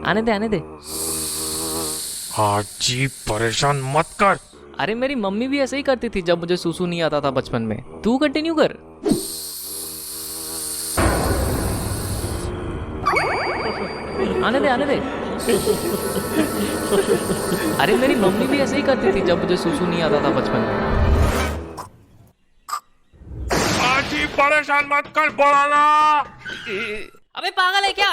आने दे आने दे। हाजी परेशान मत कर। अरे मेरी मम्मी भी ऐसे ही करती थी जब मुझे सूसू नहीं आता था बचपन में। तू कंटिन्यू कर। आने दे आने दे। अरे मेरी मम्मी भी ऐसे ही करती थी जब मुझे सूसू नहीं आता था बचपन में। हाजी परेशान मत कर, बोला। अबे पागल है क्या?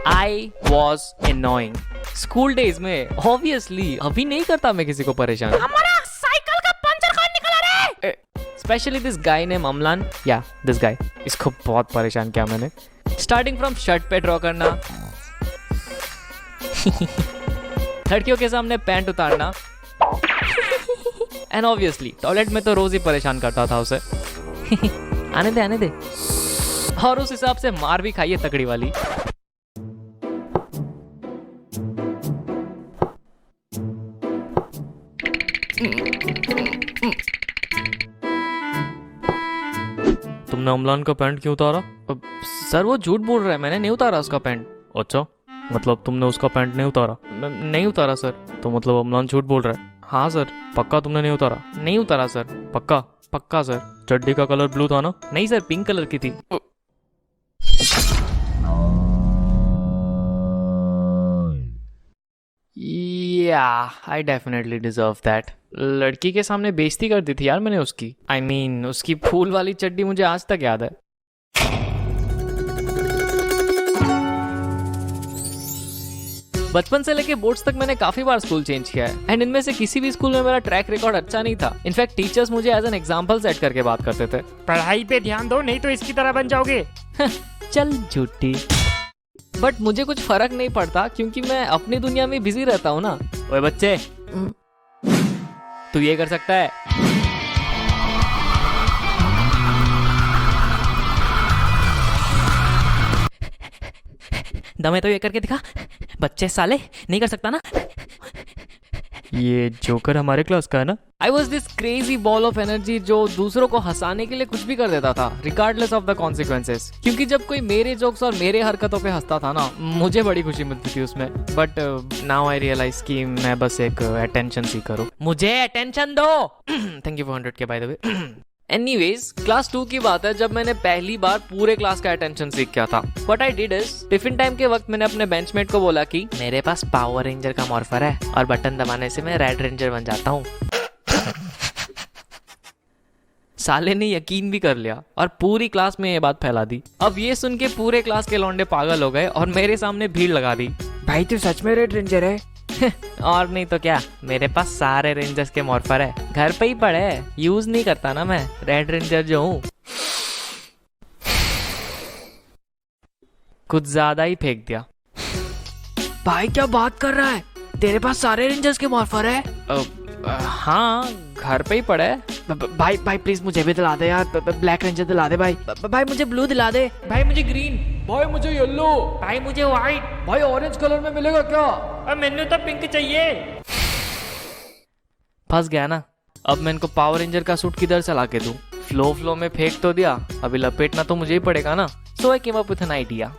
I was annoying. School days में ऑब्वियसली अभी नहीं करता मैं किसी को परेशान। हमारा साइकिल का पंचर कौन निकला रे? Specially this guy name Amlan, या दिस गाय, इसको बहुत परेशान किया मैंने। स्टार्टिंग फ्रॉम शर्ट पे ड्रॉ करना, लड़कियों के सामने पैंट उतारना, एंड ऑब्वियसली टॉयलेट में तो रोज ही परेशान करता था उसे। आने दे आने दे। और उस हिसाब से मार भी खाई है तगड़ी वाली। तुमने अमलान का पैंट क्यों उतारा? सर वो झूठ बोल रहा है, मैंने नहीं उतारा उसका पैंट। अच्छा, मतलब तुमने उसका पैंट नहीं उतारा? नहीं उतारा सर। तो मतलब अमलान झूठ बोल रहा है? हाँ सर। पक्का तुमने नहीं उतारा? नहीं उतारा सर। पक्का? पक्का सर। चड्डी का कलर ब्लू था ना? नहीं सर, पिंक कलर की थी। I definitely deserve that. लड़की के सामने बेइज्जती कर दी थी यार मैंने उसकी। I mean, उसकी फूल वाली चड्डी मुझे आज तक याद है। बचपन से लेके बोर्ड्स तक मैंने काफी बार स्कूल चेंज किया है, एंड इनमें से किसी भी स्कूल में मेरा ट्रैक रिकॉर्ड अच्छा नहीं था। इनफैक्ट टीचर्स मुझे एज एन एग्जाम्पल सेट करके बात करते थे। पढ़ाई पे ध्यान दो, नहीं तो इसकी तरह बन जाओगे। चल झूठी। बट मुझे कुछ फर्क नहीं पड़ता क्योंकि मैं अपनी दुनिया में बिजी रहता हूँ ना। ओए बच्चे, तू ये कर सकता है? दमे तो ये करके दिखा। बच्चे साले, नहीं कर सकता ना? ये जोकर हमारे क्लास का है ना? I was this crazy ball of energy जो दूसरों को हंसाने के लिए कुछ भी कर देता था, रिगार्डलेस ऑफ द कॉन्सिक्वेंसेस। क्योंकि जब कोई मेरे जोक्स और मेरे हरकतों पे हंसता था ना, मुझे बड़ी खुशी मिलती थी उसमें। बट नाउ आई रियलाइज कि मैं बस एक अटेंशन सीकर हूँ। मुझे अटेंशन दो। Thank you for 100K by the way. Anyways, class 2 की बात है जब मैंने पहली बार पूरे क्लास का अटेंशन सीख किया था। What I did is, tiffin time के वक्त मैंने अपने बेंचमेट को बोला कि मेरे पास पावर रेंजर का मॉर्फर है और बटन दबाने से मैं रेड रेंजर बन जाता हूँ। साले ने यकीन भी कर लिया और पूरी क्लास में ये बात फैला दी। अब ये सुन के पूरे क्लास के लौंडे पागल हो गए और मेरे सामने भीड़ लगा दी। भाई तू सच में रेड रेंजर है? और नहीं तो क्या, मेरे पास सारे रेंजर्स के मॉर्फर है, घर पे ही पड़े है, यूज नहीं करता ना मैं, रेड रेंजर जो हूँ। कुछ ज्यादा ही फेंक दिया। भाई क्या बात कर रहा है? तेरे पास सारे रेंजर्स के मॉर्फर है? हाँ, घर पे ही पड़े है। भाई भाई प्लीज मुझे भी दिला दे यार, ब्लैक रेंजर दिला दे भाई। भाई मुझे ब्लू दिला दे। भाई मुझे ग्रीन। भाई मुझे येलो। भाई मुझे व्हाइट। भाई ऑरेंज कलर में मिलेगा क्या? मैंने तो पिंक चाहिए। फंस गया ना। अब मैं इनको पावर रेंजर का सूट किधर से लाके दूं? फ्लो में फेंक तो दिया, अभी लपेटना तो मुझे ही पड़ेगा ना। So I came up with an idea.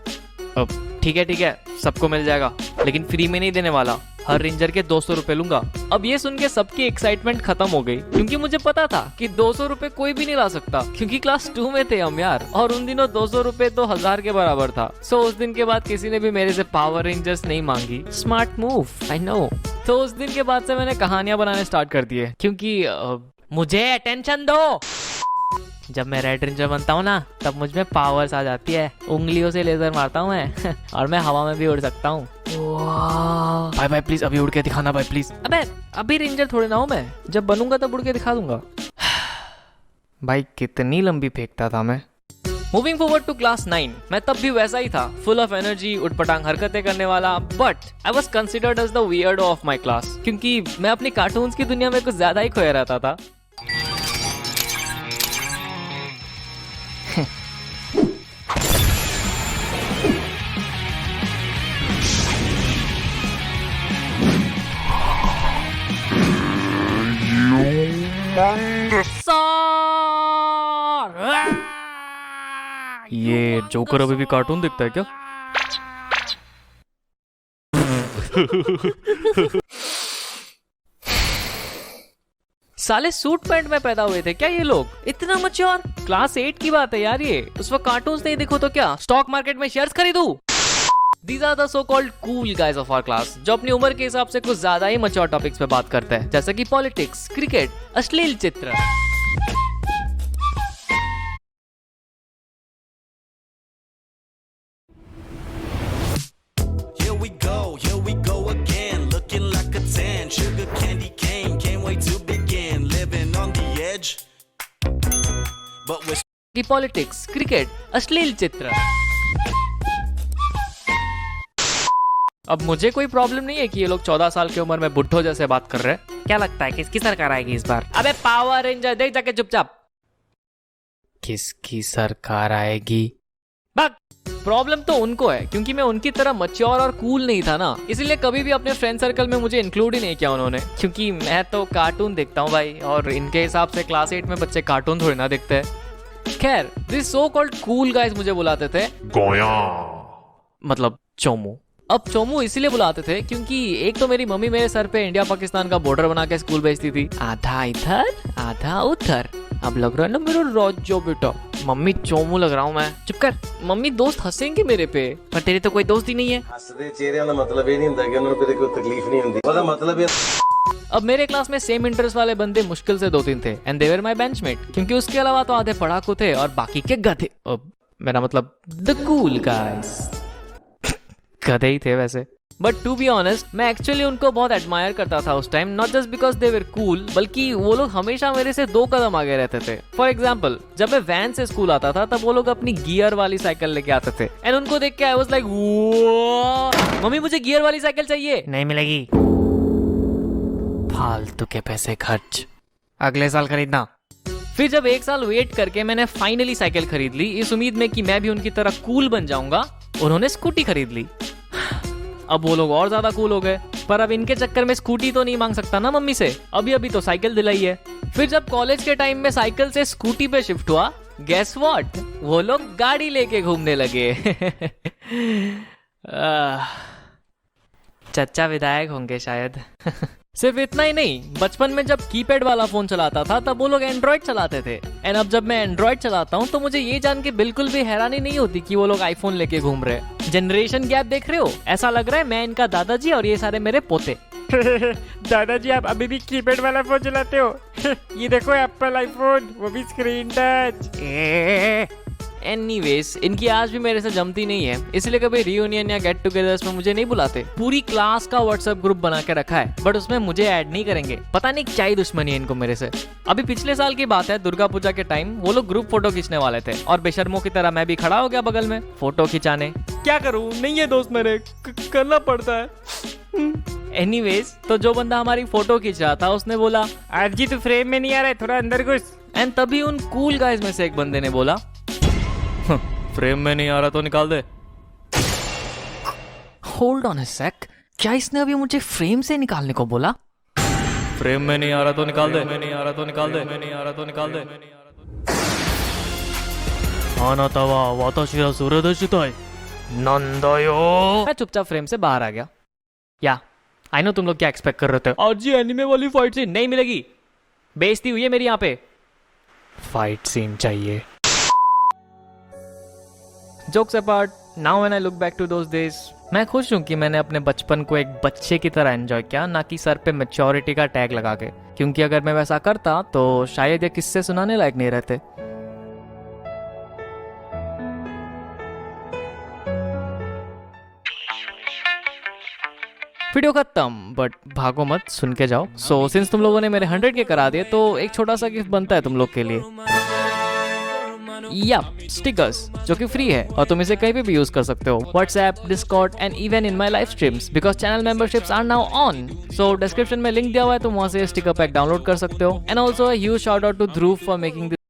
अब ठीक है, सबको मिल जाएगा, लेकिन फ्री में नहीं देने वाला। हर रेंजर के 200 रुपए लूंगा। अब ये सुन के सबकी एक्साइटमेंट खत्म हो गई, क्योंकि मुझे पता था कि 200 रुपए कोई भी नहीं ला सकता, क्योंकि क्लास 2 में थे हम यार, और उन दिनों 200 रुपए तो 1000 के बराबर था। सो उस दिन के बाद किसी ने भी मेरे से पावर रेंजर्स नहीं मांगी। Smart move, I know. तो उस दिन के बाद से मैंने कहानियां बनाने स्टार्ट कर दिए, क्योंकि मुझे अटेंशन दो। जब मैं रेड रेंजर बनता हूँ ना, तब मुझ में पावर्स आ जाती है। उंगलियों से लेजर मारता हूँ मैं और मैं हवा में भी उड़ सकता हूँ। भाई भाई प्लीज अभी उड़ के दिखाना भाई प्लीज। अबे अभी रेंजर थोड़ी ना हूँ मैं, जब बनूंगा तब उड़ के दिखा दूंगा। भाई कितनी लंबी फेंकता था मैं। मूविंग फॉरवर्ड टू क्लास 9, मैं तब भी वैसा ही था, फुल ऑफ एनर्जी, उठपटांग हरकतें करने वाला, but I was considered as the weirdo of my class, क्योंकि मैं अपनी कार्टून्स की दुनिया में कुछ ज्यादा ही खोया रहता था। ये जोकर अभी भी कार्टून देखता है क्या? साले सूट पैंट में पैदा हुए थे क्या ये लोग? इतना मैच्योर? क्लास 8 की बात है यार ये। उस वक्त कार्टून्स नहीं देखो तो क्या स्टॉक मार्केट में शेयर्स खरीदूं? These are the so-called cool guys of our class, जो अपनी उम्र के हिसाब से कुछ ज्यादा ही मैच्योर टॉपिक्स पे बात करते हैं, जैसे कि पॉलिटिक्स, क्रिकेट, अश्लील चित्र। Here we go again, looking like a 10. Sugar candy cane, can't wait to begin. Living on the edge, but we're कि पॉलिटिक्स, क्रिकेट, अश्लील चित्र। अब मुझे कोई प्रॉब्लम नहीं है कि ये लोग 14 साल की उम्र में बुढ़ो जैसे बात कर रहे हैं। क्या लगता है किसकी सरकार आएगी इस बार? अबे पावर रेंजर देख जाके चुपचाप। किसकी सरकार आएगी? भाग। प्रॉब्लम तो उनको है, क्योंकि मैं उनकी तरह मैच्योर और कूल नहीं था ना, इसीलिए कभी भी अपने फ्रेंड सर्कल में मुझे इंक्लूड ही नहीं किया उन्होंने, क्योंकि मैं तो कार्टून देखता हूँ भाई, और इनके हिसाब से क्लास 8 में बच्चे कार्टून थोड़ी ना देखते हैं। खैर, this so called cool guys मुझे बुलाते थे गोया। मतलब चोमू। अब चोमू इसीलिए बुलाते थे क्योंकि एक तो मेरी मम्मी मेरे सर पे इंडिया पाकिस्तान का बॉर्डर बना के स्कूल भेजती थी, आधा इधर आधा उधर। अब लग रहा है ना मेरा राजो बेटा। मम्मी चोमू लग रहा हूँ मैं। चुप कर, मम्मी दोस्त हंसेंगे मेरे पे, पर तेरे तो कोई दोस्त ही नहीं है। हसदे चेहरे का मतलब ये नहीं होता कि उन्होंने कभी कोई तकलीफ नहीं होती, ਉਹਦਾ मतलब ये। अब मेरे क्लास में सेम इंटरेस्ट वाले बंदे मुश्किल से 2-3 थे, and they were my benchmate, क्योंकि उसके अलावा तो आधे पढ़ाकू थे और बाकी के गधे। मेरा मतलब द कूल गाइस। गधे ही थे वैसे। बट टू बी ऑनेस्ट, मैं एक्चुअली उनको बहुत एडमायर करता था उस time, not just because they were cool, बल्कि वो लोग हमेशा मेरे से 2 कदम आगे रहते थे। फॉर एग्जाम्पल, जब मैं वैन से स्कूल आता था तब वो लोग अपनी गियर वाली साइकिल लेके आते थे, एंड उनको देख के आई वाज लाइक, मम्मी मुझे गियर वाली साइकिल चाहिए। नहीं मिलेगी, फालतू के पैसे खर्च, अगले साल खरीदना। फिर जब 1 साल वेट करके मैंने फाइनली साइकिल खरीद ली, इस उम्मीद में कि मैं भी उनकी तरह कूल बन जाऊंगा, उन्होंने स्कूटी खरीद ली। अब वो लोग और ज्यादा कूल हो गए, पर अब इनके चक्कर में स्कूटी तो नहीं मांग सकता ना मम्मी से, अभी अभी तो साइकिल दिलाई है। फिर जब कॉलेज के टाइम में साइकिल से स्कूटी पे शिफ्ट हुआ, गेस व्हाट, वो लोग गाड़ी लेके घूमने लगे। चचा विधायक होंगे शायद। सिर्फ इतना ही नहीं, बचपन में जब कीपैड वाला फोन चलाता था तब वो लोग एंड्रॉइड चलाते थे, एंड अब जब मैं एंड्रॉइड चलाता हूँ तो मुझे ये जान के बिल्कुल भी हैरानी नहीं होती कि वो लोग आईफोन लेके घूम रहे हैं। जनरेशन गैप देख रहे हो? ऐसा लग रहा है मैं इनका दादाजी और ये सारे मेरे पोते। दादाजी आप अभी भी कीपैड वाला फोन चलाते हो? ये देखो एप्पल आईफोन, वो भी स्क्रीन टच। एनीवेज, इनकी आज भी मेरे से जमती नहीं है, इसलिए कभी रियूनियन या गेट टुगेदर्स में मुझे नहीं बुलाते। पूरी क्लास का व्हाट्सएप ग्रुप बना के रखा है, बट उसमें मुझे ऐड नहीं करेंगे। पता नहीं क्या ही दुश्मनी है इनको मेरे से। अभी पिछले साल की बात है, दुर्गा पूजा के टाइम वो लोग ग्रुप फोटो खींचने वाले थे, और बेशर्मों की तरह मैं भी खड़ा हो गया बगल में फोटो खिंचाने। क्या करूं, नहीं है दोस्त मेरे, करना पड़ता है। एनीवेज, तो जो बंदा हमारी फोटो खींच रहा था उसने बोला, आज जी तू फ्रेम में नहीं आ रहा है, थोड़ा अंदर घुस। एंड तभी उन कूल गाइज में से एक बंदे ने बोला, फ्रेम में नहीं आ रहा तो निकाल दे। होल्ड ऑन अ सेक, क्या इसने अभी मुझे फ्रेम से निकालने को बोला? फ्रेम में नहीं आ रहा तो निकाल दे, नहीं आ रहा तो निकाल दे, नहीं आ रहा तो निकाल दे। आनातावा वाताशी रा सुरे देशिताई नंदायो। मैं चुपचाप फ्रेम से बाहर आ गया। या आई नो तुम लोग क्या एक्सपेक्ट कर रहे थे, आज जी एनिमे वाली फाइट सीन नहीं मिलेगी, बेइज्जती हुई है मेरी यहाँ पे, फाइट सीन चाहिए। Jokes apart, now when I look back to those days, मैं खुश हूँ कि मैंने अपने बचपन को एक बच्चे की तरह एंजॉय किया, ना कि सर पे मैच्योरिटी का टैग लगा के, क्योंकि अगर मैं वैसा करता तो शायद ये किस्से सुनाने लायक नहीं रहते। वीडियो खत्म, बट भागो मत, सुन के जाओ। सो सिंस तुम लोगों ने मेरे 100 के करा दिए, तो एक छोटा सा गिफ्ट बनता है तुम लोग के लिए। या स्टिकर्स जो कि फ्री है और तुम इसे कहीं पे भी यूज कर सकते हो, WhatsApp, Discord and even in my live streams because channel memberships are now on. So description में लिंक दिया हुआ है, तुम वहां से स्टिकर पैक डाउनलोड कर सकते हो। And also huge shout out to Dhruv for making